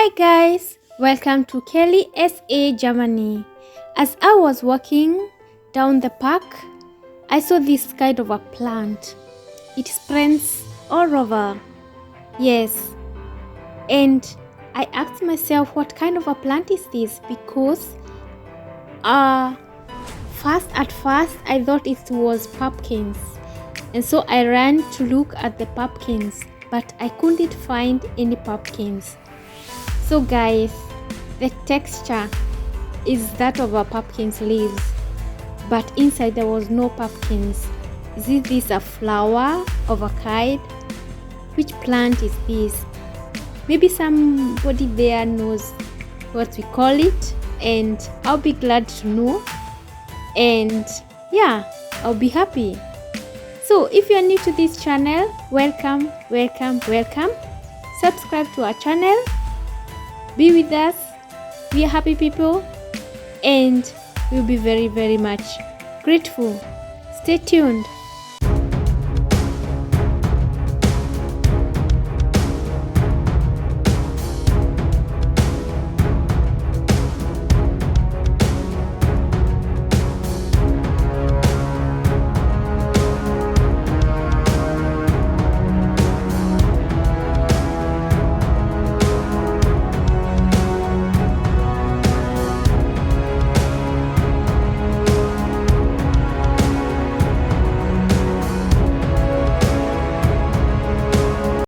Hi guys, welcome to Kelly SA Germany. As I was walking down the park, I saw this kind of a plant. It spreads all over. Yes, and I asked myself what kind of a plant is this because at first I thought it was pumpkins, and so I ran to look at the pumpkins, but I couldn't find any pumpkins. So guys, the texture is that of a pumpkin's leaves, but inside there was no pumpkins. Is this a flower of a kind? Which plant is this? Maybe somebody there knows what we call it, and I'll be glad to know, and yeah, I'll be happy. So if you are new to this channel, welcome. Subscribe to our channel. Be with us. We are happy people, and we'll be very much grateful. Stay tuned.